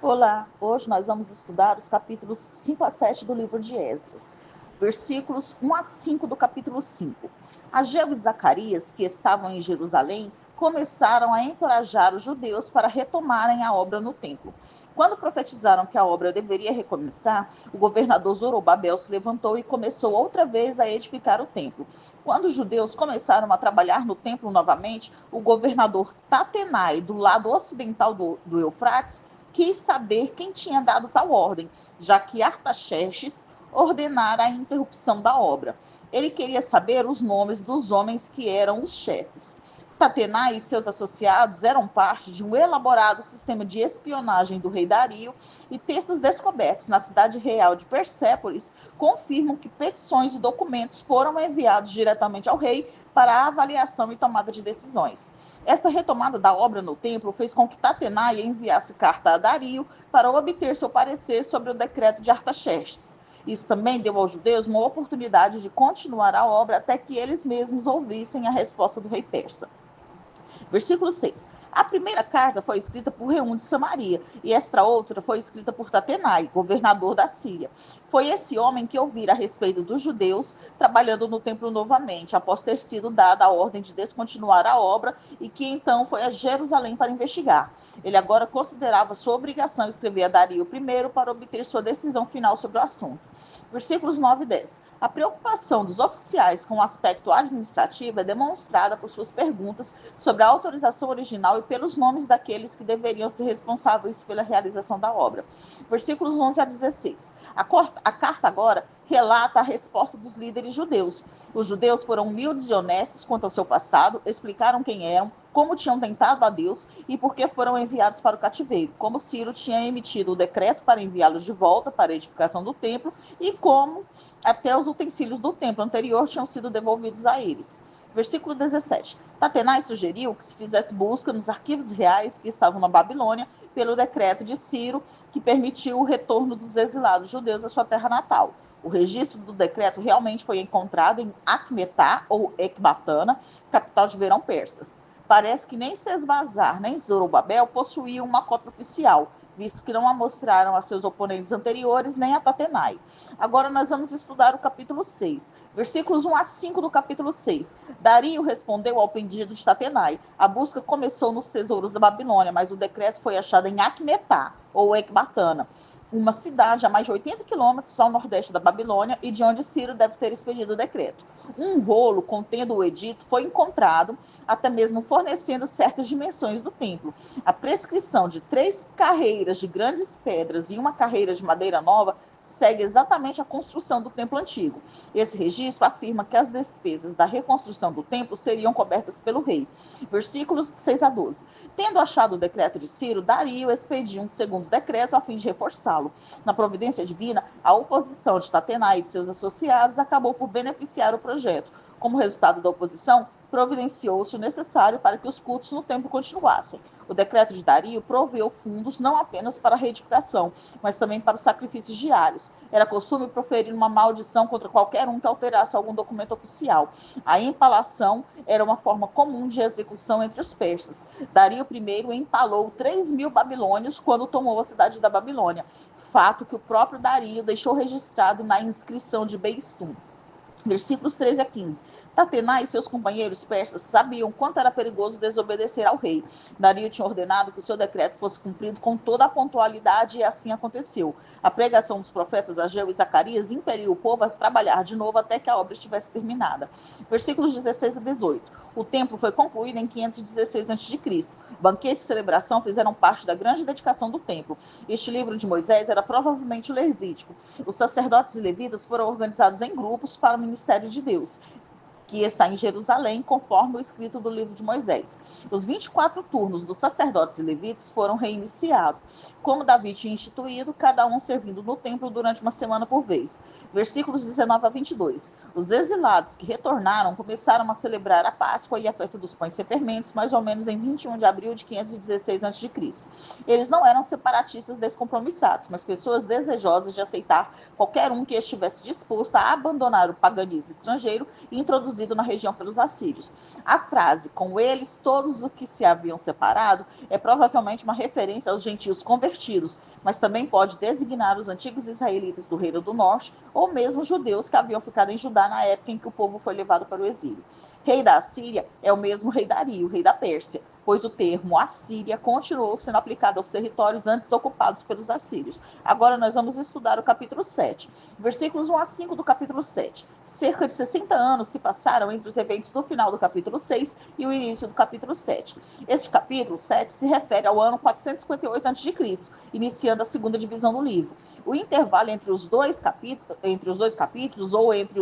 Olá, hoje nós vamos estudar os capítulos 5 a 7 do livro de Esdras, versículos 1 a 5 do capítulo 5. Ageu e Zacarias, que estavam em Jerusalém, começaram a encorajar os judeus para retomarem a obra no templo. Quando profetizaram que a obra deveria recomeçar, o governador Zorobabel se levantou e começou outra vez a edificar o templo. Quando os judeus começaram a trabalhar no templo novamente, o governador Tatenai, do lado ocidental do Eufrates, quis saber quem tinha dado tal ordem, já que Artaxerxes ordenara a interrupção da obra. Ele queria saber os nomes dos homens que eram os chefes. Tatenai e seus associados eram parte de um elaborado sistema de espionagem do rei Dario, e textos descobertos na cidade real de Persépolis confirmam que petições e documentos foram enviados diretamente ao rei para avaliação e tomada de decisões. Esta retomada da obra no templo fez com que Tatenai enviasse carta a Dario para obter seu parecer sobre o decreto de Artaxerxes. Isso também deu aos judeus uma oportunidade de continuar a obra até que eles mesmos ouvissem a resposta do rei persa. Versículo 6. A primeira carta foi escrita por Reum de Samaria, e esta outra foi escrita por Tatenai, governador da Síria. Foi esse homem que ouvira a respeito dos judeus trabalhando no templo novamente, após ter sido dada a ordem de descontinuar a obra, e que então foi a Jerusalém para investigar. Ele agora considerava sua obrigação escrever a Dario I para obter sua decisão final sobre o assunto. Versículos 9 e 10. A preocupação dos oficiais com o aspecto administrativo é demonstrada por suas perguntas sobre a autorização original e pelos nomes daqueles que deveriam ser responsáveis pela realização da obra. Versículos 11 a 16. A carta agora relata a resposta dos líderes judeus. Os judeus foram humildes e honestos quanto ao seu passado, explicaram quem eram, como tinham tentado a Deus e por que foram enviados para o cativeiro, como Ciro tinha emitido o decreto para enviá-los de volta para a edificação do templo e como até os utensílios do templo anterior tinham sido devolvidos a eles. Versículo 17. Tatenai sugeriu que se fizesse busca nos arquivos reais que estavam na Babilônia pelo decreto de Ciro, que permitiu o retorno dos exilados judeus à sua terra natal. O registro do decreto realmente foi encontrado em Acmetá, ou Ecbatana, capital de verão persas. Parece que nem Sesbazar nem Zorobabel possuíam uma cópia oficial, visto que não a mostraram a seus oponentes anteriores, nem a Tatenai. Agora nós vamos estudar o capítulo 6, versículos 1 a 5 do capítulo 6. Dario respondeu ao pedido de Tatenai. A busca começou nos tesouros da Babilônia, mas o decreto foi achado em Acmetá, ou Ecbatana, uma cidade a mais de 80 quilômetros ao nordeste da Babilônia e de onde Ciro deve ter expedido o decreto. Um rolo contendo o edito foi encontrado, até mesmo fornecendo certas dimensões do templo. A prescrição de 3 carreiras de grandes pedras e uma carreira de madeira nova segue exatamente a construção do templo antigo. Esse registro afirma que as despesas da reconstrução do templo seriam cobertas pelo rei. Versículos 6 a 12. Tendo achado o decreto de Ciro, Dario expediu um segundo decreto a fim de reforçá-lo. Na providência divina, a oposição de Tatenai e de seus associados acabou por beneficiar o projeto. Como resultado da oposição, providenciou-se o necessário para que os cultos no templo continuassem. O decreto de Dario proveu fundos não apenas para a reedificação, mas também para os sacrifícios diários. Era costume proferir uma maldição contra qualquer um que alterasse algum documento oficial. A empalação era uma forma comum de execução entre os persas. Dario I empalou 3.000 babilônios quando tomou a cidade da Babilônia, fato que o próprio Dario deixou registrado na inscrição de Beistum. Versículos 13 a 15. Tatenai e seus companheiros persas sabiam quanto era perigoso desobedecer ao rei. Dario tinha ordenado que seu decreto fosse cumprido com toda a pontualidade e assim aconteceu. A pregação dos profetas Ageu e Zacarias impeliu o povo a trabalhar de novo até que a obra estivesse terminada. Versículos 16 a 18. O templo foi concluído em 516 a.C. Banquete e celebração fizeram parte da grande dedicação do templo. Este livro de Moisés era provavelmente o Levítico. Os sacerdotes e levitas foram organizados em grupos para o ministério de Deus, que está em Jerusalém, conforme o escrito do livro de Moisés. Os 24 turnos dos sacerdotes e levitas foram reiniciados, como Davi tinha instituído, cada um servindo no templo durante uma semana por vez. Versículos 19 a 22. Os exilados que retornaram começaram a celebrar a Páscoa e a festa dos pães sem fermentos, mais ou menos em 21 de abril de 516 a.C. Eles não eram separatistas descompromissados, mas pessoas desejosas de aceitar qualquer um que estivesse disposto a abandonar o paganismo estrangeiro e introduzir introduzido na região pelos assírios. A frase, com eles todos os que se haviam separado, é provavelmente uma referência aos gentios convertidos, mas também pode designar os antigos israelitas do Reino do Norte, ou mesmo judeus que haviam ficado em Judá na época em que o povo foi levado para o exílio. Rei da Assíria é o mesmo rei Dario, rei da Pérsia, pois o termo Assíria continuou sendo aplicado aos territórios antes ocupados pelos assírios. Agora nós vamos estudar o capítulo 7, versículos 1 a 5 do capítulo 7. Cerca de 60 anos se passaram entre os eventos do final do capítulo 6 e o início do capítulo 7. Este capítulo 7 se refere ao ano 458 a.C., iniciando a segunda divisão do livro. O intervalo entre os dois capítulos ou entre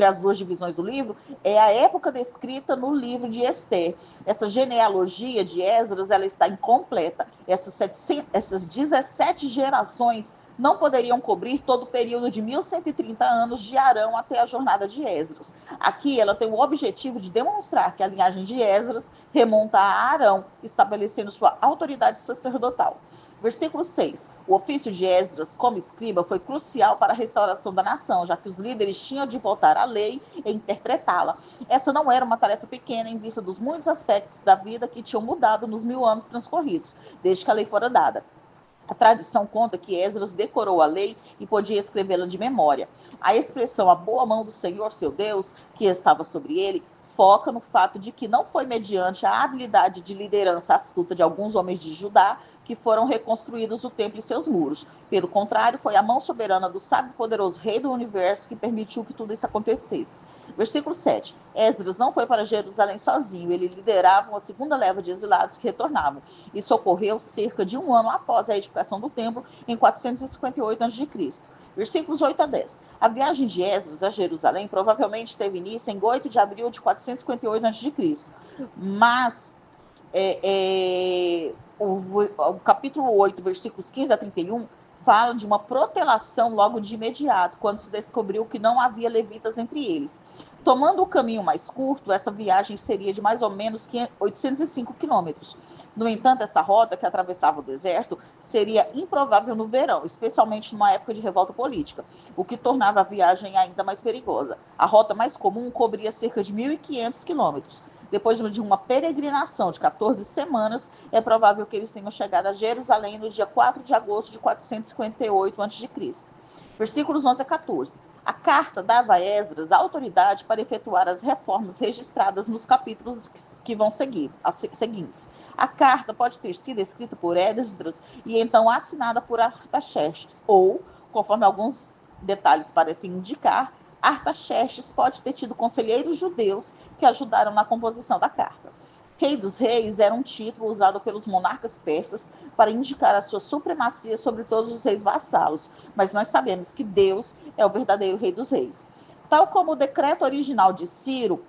as duas divisões do livro, é a época descrita no livro de Ester. Essa genealogia de Esdras, ela está incompleta. Essas 17 gerações não poderiam cobrir todo o período de 1130 anos de Arão até a jornada de Esdras. Aqui ela tem o objetivo de demonstrar que a linhagem de Esdras remonta a Arão, estabelecendo sua autoridade sacerdotal. Versículo 6. O ofício de Esdras como escriba foi crucial para a restauração da nação, já que os líderes tinham de voltar à lei e interpretá-la. Essa não era uma tarefa pequena em vista dos muitos aspectos da vida que tinham mudado nos 1000 anos transcorridos, desde que a lei fora dada. A tradição conta que Esdras decorou a lei e podia escrevê-la de memória. A expressão "a boa mão do Senhor, seu Deus", que estava sobre ele, foca no fato de que não foi mediante a habilidade de liderança astuta de alguns homens de Judá que foram reconstruídos o templo e seus muros. Pelo contrário, foi a mão soberana do sábio e poderoso Rei do Universo que permitiu que tudo isso acontecesse. Versículo 7. Esdras não foi para Jerusalém sozinho, ele liderava uma segunda leva de exilados que retornavam. Isso ocorreu cerca de 1 ano após a edificação do templo, em 458 a.C. Versículos 8 a 10. A viagem de Esdras a Jerusalém provavelmente teve início em 8 de abril de 458 a.C., mas o capítulo 8, versículos 15 a 31, fala de uma protelação logo de imediato, quando se descobriu que não havia levitas entre eles. Tomando o caminho mais curto, essa viagem seria de mais ou menos 805 quilômetros. No entanto, essa rota que atravessava o deserto seria improvável no verão, especialmente numa época de revolta política, o que tornava a viagem ainda mais perigosa. A rota mais comum cobria cerca de 1.500 quilômetros. Depois de uma peregrinação de 14 semanas, é provável que eles tenham chegado a Jerusalém no dia 4 de agosto de 458 a.C. Versículos 11 a 14. A carta dava a Esdras a autoridade para efetuar as reformas registradas nos capítulos que vão seguintes. A carta pode ter sido escrita por Esdras e então assinada por Artaxerxes, ou, conforme alguns detalhes parecem indicar, Artaxerxes pode ter tido conselheiros judeus que ajudaram na composição da carta. Rei dos Reis era um título usado pelos monarcas persas para indicar a sua supremacia sobre todos os reis vassalos, mas nós sabemos que Deus é o verdadeiro Rei dos Reis. Tal como o decreto original de Ciro,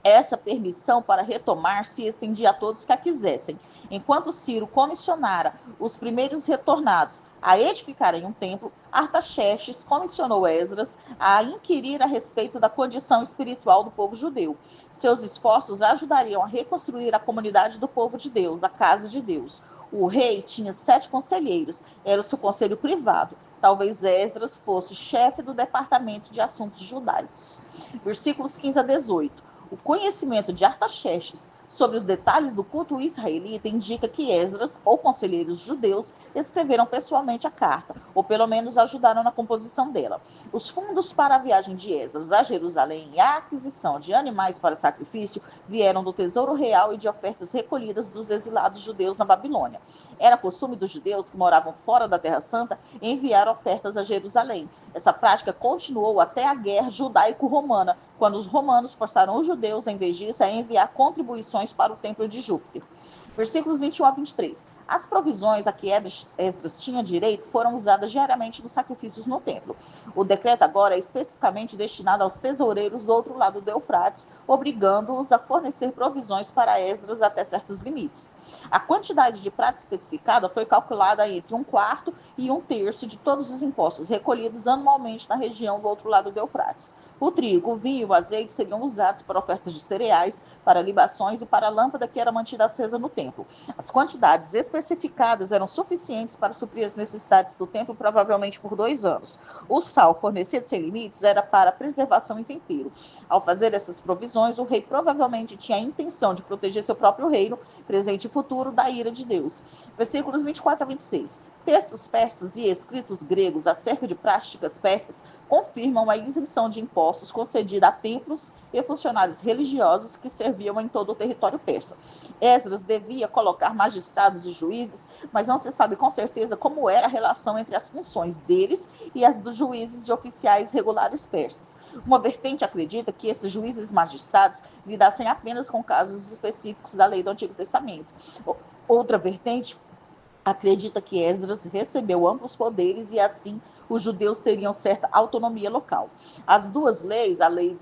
essa permissão para retomar se estendia a todos que a quisessem. Enquanto Ciro comissionara os primeiros retornados a edificarem um templo, Artaxerxes comissionou Esdras a inquirir a respeito da condição espiritual do povo judeu. Seus esforços ajudariam a reconstruir a comunidade do povo de Deus, a casa de Deus. O rei tinha 7 conselheiros, era o seu conselho privado. Talvez Esdras fosse chefe do departamento de assuntos judaicos. Versículos 15 a 18. O conhecimento de Artaxerxes sobre os detalhes do culto israelita indica que Esdras, ou conselheiros judeus, escreveram pessoalmente a carta, ou pelo menos ajudaram na composição dela. Os fundos para a viagem de Esdras a Jerusalém e a aquisição de animais para sacrifício vieram do tesouro real e de ofertas recolhidas dos exilados judeus na Babilônia. Era costume dos judeus que moravam fora da Terra Santa enviar ofertas a Jerusalém. Essa prática continuou até a guerra judaico-romana, quando os romanos forçaram os judeus, em vez disso, a enviar contribuições para o templo de Júpiter. Versículos 21 a 23. As provisões a que Esdras tinha direito foram usadas diariamente nos sacrifícios no templo. O decreto agora é especificamente destinado aos tesoureiros do outro lado do Eufrates, obrigando-os a fornecer provisões para Esdras até certos limites. A quantidade de prata especificada foi calculada entre 1/4 e 1/3 de todos os impostos recolhidos anualmente na região do outro lado do Eufrates. O trigo, o vinho o azeite seriam usados para ofertas de cereais, para libações e para a lâmpada que era mantida acesa no templo. As quantidades especificadas eram suficientes para suprir as necessidades do templo, provavelmente por 2 anos. O sal, fornecido sem limites, era para preservação e tempero. Ao fazer essas provisões, o rei provavelmente tinha a intenção de proteger seu próprio reino, presente e futuro, da ira de Deus. Versículos 24 a 26. Textos persas e escritos gregos acerca de práticas persas confirmam a isenção de impostos concedida a templos e funcionários religiosos que serviam em todo o território persa. Esdras devia colocar magistrados e juízes, mas não se sabe com certeza como era a relação entre as funções deles e as dos juízes e oficiais regulares persas. Uma vertente acredita que esses juízes magistrados lidassem apenas com casos específicos da lei do Antigo Testamento. Outra vertente acredita que Esdras recebeu amplos poderes e, assim, os judeus teriam certa autonomia local. As duas leis, a lei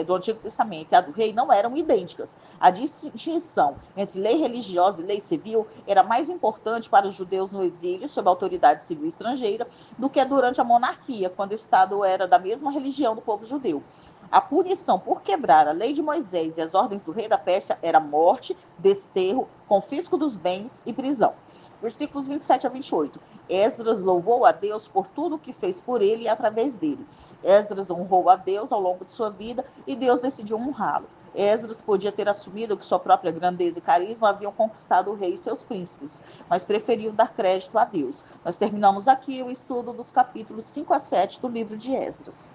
do Antigo Testamento e a do rei, não eram idênticas. A distinção entre lei religiosa e lei civil era mais importante para os judeus no exílio, sob autoridade civil estrangeira, do que durante a monarquia, quando o Estado era da mesma religião do povo judeu. A punição por quebrar a lei de Moisés e as ordens do rei da Pérsia era morte, desterro, confisco dos bens e prisão. Versículos 27 a 28. Esdras louvou a Deus por tudo o que fez por ele e através dele. Esdras honrou a Deus ao longo de sua vida e Deus decidiu honrá-lo. Esdras podia ter assumido que sua própria grandeza e carisma haviam conquistado o rei e seus príncipes, mas preferiu dar crédito a Deus. Nós terminamos aqui o estudo dos capítulos 5 a 7 do livro de Esdras.